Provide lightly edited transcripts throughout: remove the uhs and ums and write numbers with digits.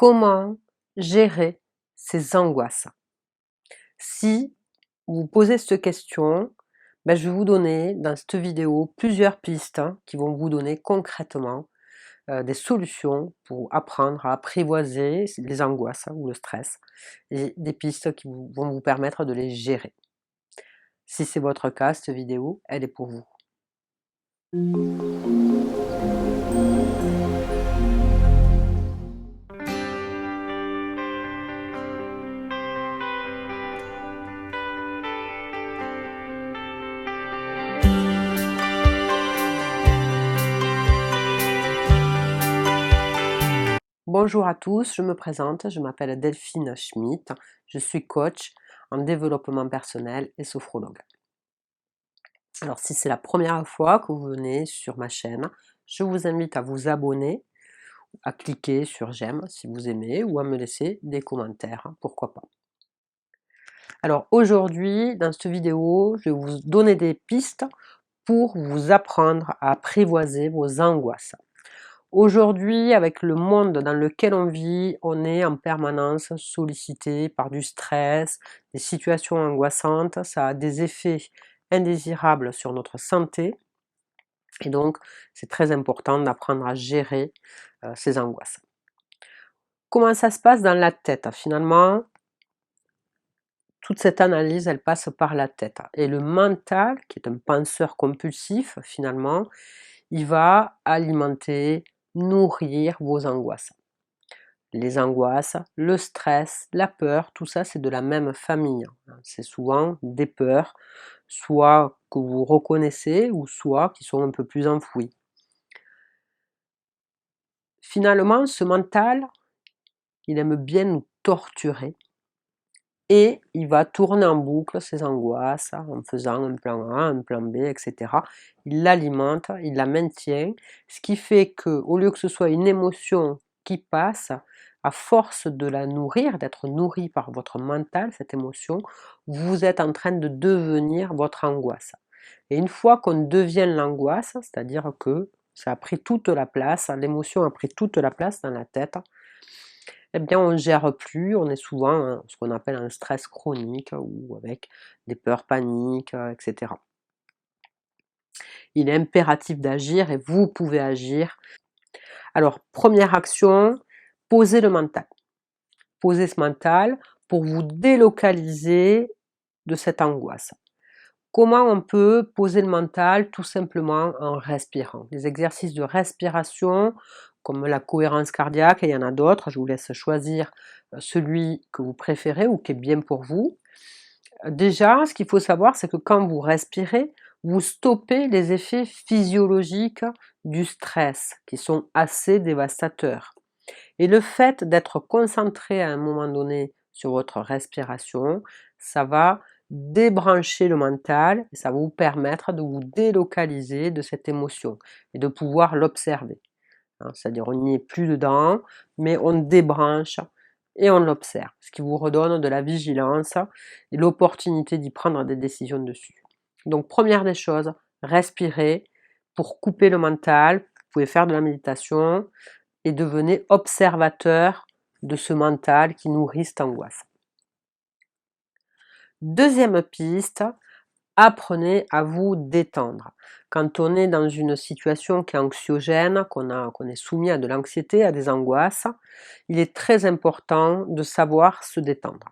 Comment gérer ces angoisses? Si vous posez cette question, je vais vous donner dans cette vidéo plusieurs pistes qui vont vous donner concrètement des solutions pour apprendre à apprivoiser les angoisses ou le stress et des pistes qui vont vous permettre de les gérer. Si c'est votre cas, cette vidéo, elle est pour vous. Bonjour à tous, je me présente, je m'appelle Delphine Schmitt, je suis coach en développement personnel et sophrologue. Alors si c'est la première fois que vous venez sur ma chaîne, je vous invite à vous abonner, à cliquer sur j'aime si vous aimez ou à me laisser des commentaires, pourquoi pas. Alors aujourd'hui, dans cette vidéo, je vais vous donner des pistes pour vous apprendre à apprivoiser vos angoisses. Aujourd'hui, avec le monde dans lequel on vit, on est en permanence sollicité par du stress, des situations angoissantes, ça a des effets indésirables sur notre santé et donc c'est très important d'apprendre à gérer ces angoisses. Comment ça se passe dans la tête? Finalement, toute cette analyse, elle passe par la tête et le mental, qui est un penseur compulsif finalement, il va alimenter, nourrir vos angoisses. Les angoisses, le stress, la peur, tout ça c'est de la même famille. C'est souvent des peurs, soit que vous reconnaissez ou soit qui sont un peu plus enfouies. Finalement, ce mental, il aime bien nous torturer et il va tourner en boucle ses angoisses en faisant un plan A, un plan B, etc. Il l'alimente, il la maintient, ce qui fait que au lieu que ce soit une émotion qui passe, à force de la nourrir, d'être nourrie par votre mental, cette émotion, vous êtes en train de devenir votre angoisse. Et une fois qu'on devient l'angoisse, c'est-à-dire que ça a pris toute la place, l'émotion a pris toute la place dans la tête, eh bien on ne gère plus, on est souvent ce qu'on appelle un stress chronique ou avec des peurs paniques, etc. Il est impératif d'agir et vous pouvez agir. Alors, première action, posez le mental. Posez ce mental pour vous délocaliser de cette angoisse. Comment on peut poser le mental? Tout simplement en respirant. Des exercices de respiration comme la cohérence cardiaque, et il y en a d'autres, je vous laisse choisir celui que vous préférez ou qui est bien pour vous. Déjà, ce qu'il faut savoir, c'est que quand vous respirez, vous stoppez les effets physiologiques du stress, qui sont assez dévastateurs. Et le fait d'être concentré à un moment donné sur votre respiration, ça va débrancher le mental et ça va vous permettre de vous délocaliser de cette émotion et de pouvoir l'observer. C'est-à-dire on n'y est plus dedans, mais on débranche et on l'observe, ce qui vous redonne de la vigilance et l'opportunité d'y prendre des décisions dessus. Donc première des choses, respirez pour couper le mental, vous pouvez faire de la méditation et devenez observateur de ce mental qui nourrit cette angoisse. Deuxième piste, apprenez à vous détendre. Quand on est dans une situation qui est anxiogène, qu'on est soumis à de l'anxiété, à des angoisses, il est très important de savoir se détendre.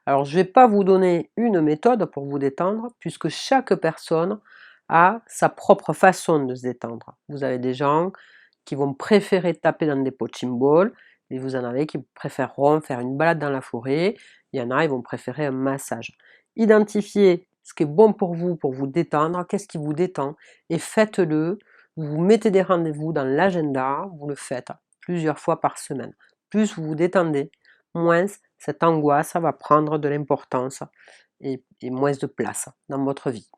Alors je ne vais pas vous donner une méthode pour vous détendre, puisque chaque personne a sa propre façon de se détendre. Vous avez des gens qui vont préférer taper dans des punching balls, et vous en avez qui préféreront faire une balade dans la forêt, il y en a, ils vont préférer un massage. Identifiez ce qui est bon pour vous détendre, qu'est-ce qui vous détend, et faites-le. Vous mettez des rendez-vous dans l'agenda, vous le faites plusieurs fois par semaine. Plus vous vous détendez, moins cette angoisse va prendre de l'importance et moins de place dans votre vie.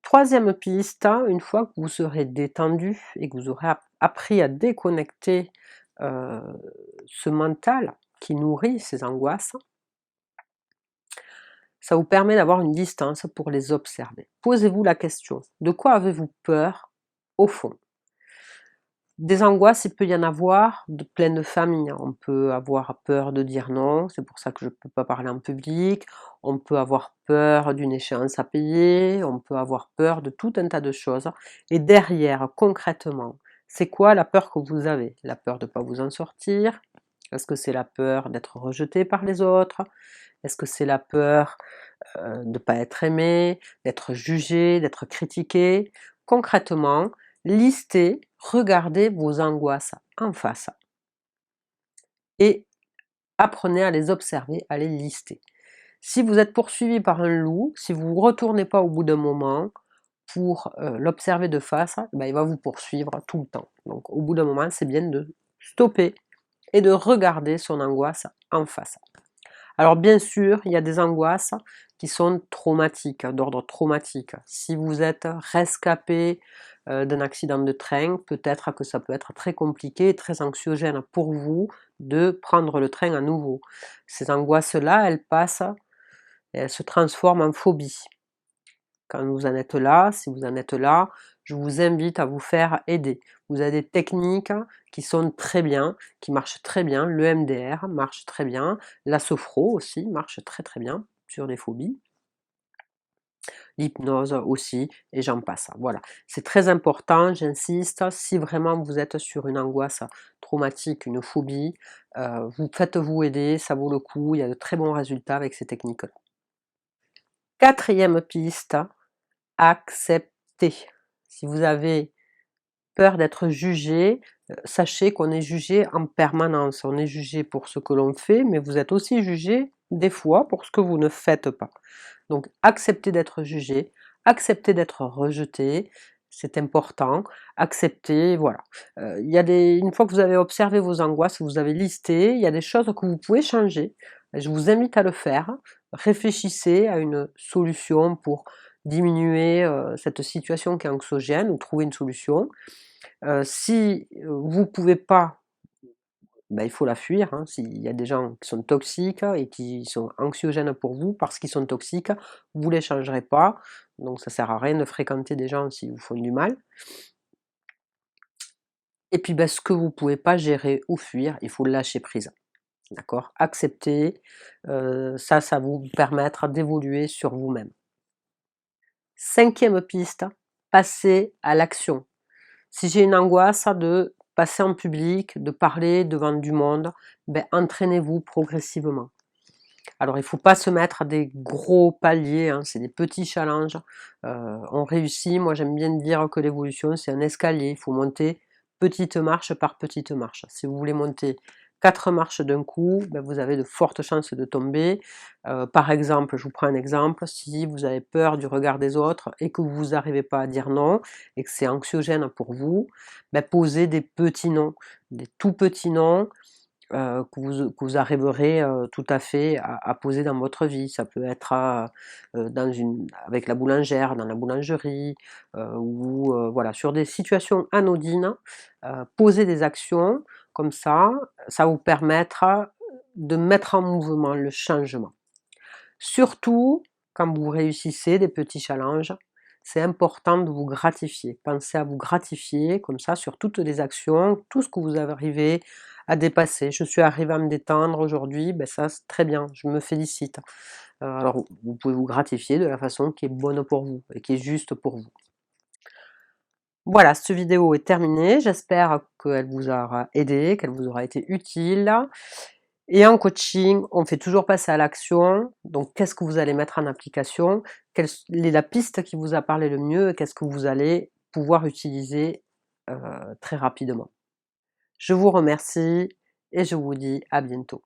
Troisième piste, une fois que vous serez détendu et que vous aurez appris à déconnecter ce mental qui nourrit ces angoisses, ça vous permet d'avoir une distance pour les observer. Posez-vous la question, de quoi avez-vous peur au fond? Des angoisses, il peut y en avoir de plein de familles, hein. On peut avoir peur de dire non, c'est pour ça que je ne peux pas parler en public. On peut avoir peur d'une échéance à payer, on peut avoir peur de tout un tas de choses. Et derrière, concrètement, c'est quoi la peur que vous avez? La peur de ne pas vous en sortir? Est-ce que c'est la peur d'être rejeté par les autres? Est-ce que c'est la peur de ne pas être aimé, d'être jugé, d'être critiqué? Concrètement, listez, regardez vos angoisses en face et apprenez à les observer, à les lister. Si vous êtes poursuivi par un loup, si vous ne retournez pas au bout d'un moment pour l'observer de face, ben, il va vous poursuivre tout le temps. Donc au bout d'un moment, c'est bien de stopper et de regarder son angoisse en face. Alors bien sûr, il y a des angoisses qui sont traumatiques, d'ordre traumatique. Si vous êtes rescapé d'un accident de train, peut-être que ça peut être très compliqué et très anxiogène pour vous de prendre le train à nouveau. Ces angoisses-là, elles passent et elles se transforment en phobie. Quand vous en êtes là, si vous en êtes là, je vous invite à vous faire aider. Vous avez des techniques qui sont très bien, qui marchent très bien. Le MDR marche très bien. La sophro aussi marche très très bien sur les phobies. L'hypnose aussi, et j'en passe. Voilà, c'est très important, j'insiste, si vraiment vous êtes sur une angoisse traumatique, une phobie, vous faites-vous aider, ça vaut le coup, il y a de très bons résultats avec ces techniques-là. Quatrième piste, accepter. Si vous avez peur d'être jugé, sachez qu'on est jugé en permanence. On est jugé pour ce que l'on fait, mais vous êtes aussi jugé des fois pour ce que vous ne faites pas. Donc acceptez d'être jugé, acceptez d'être rejeté, c'est important. Accepter, voilà. Une fois que vous avez observé vos angoisses, vous avez listé, il y a des choses que vous pouvez changer. Je vous invite à le faire. Réfléchissez à une solution pour diminuer cette situation qui est anxiogène ou trouver une solution. Si vous ne pouvez pas, ben, il faut la fuir, hein. S'il y a des gens qui sont toxiques et qui sont anxiogènes pour vous parce qu'ils sont toxiques, vous ne les changerez pas. Donc ça ne sert à rien de fréquenter des gens s'ils vous font du mal. Et puis ben, ce que vous ne pouvez pas gérer ou fuir, il faut lâcher prise. D'accord? Accepter, ça va vous permettre d'évoluer sur vous-même. Cinquième piste, passer à l'action. Si j'ai une angoisse de passer en public, de parler devant du monde, ben, entraînez-vous progressivement. Alors il ne faut pas se mettre à des gros paliers, hein, c'est des petits challenges. On réussit, moi j'aime bien dire que l'évolution c'est un escalier, il faut monter petite marche par petite marche. Si vous voulez monter 4 marches d'un coup, ben, vous avez de fortes chances de tomber. Par exemple, je vous prends un exemple, si vous avez peur du regard des autres et que vous n'arrivez pas à dire non, et que c'est anxiogène pour vous, ben, posez des petits noms, des tout petits noms, que vous arriverez tout à fait à poser dans votre vie. Ça peut être avec la boulangère, dans la boulangerie, ou voilà, sur des situations anodines, poser des actions comme ça vous permettra de mettre en mouvement le changement. Surtout, quand vous réussissez des petits challenges, c'est important de vous gratifier. Pensez à vous gratifier comme ça sur toutes les actions, tout ce que vous arrivez à dépasser. Je suis arrivée à me détendre aujourd'hui, ben ça c'est très bien, je me félicite. Alors vous pouvez vous gratifier de la façon qui est bonne pour vous et qui est juste pour vous. Voilà, cette vidéo est terminée, j'espère qu'elle vous aura aidé, qu'elle vous aura été utile. Et en coaching, on fait toujours passer à l'action. Donc, qu'est-ce que vous allez mettre en application? Quelle est la piste qui vous a parlé le mieux? Qu'est-ce que vous allez pouvoir utiliser très rapidement? Je vous remercie et je vous dis à bientôt.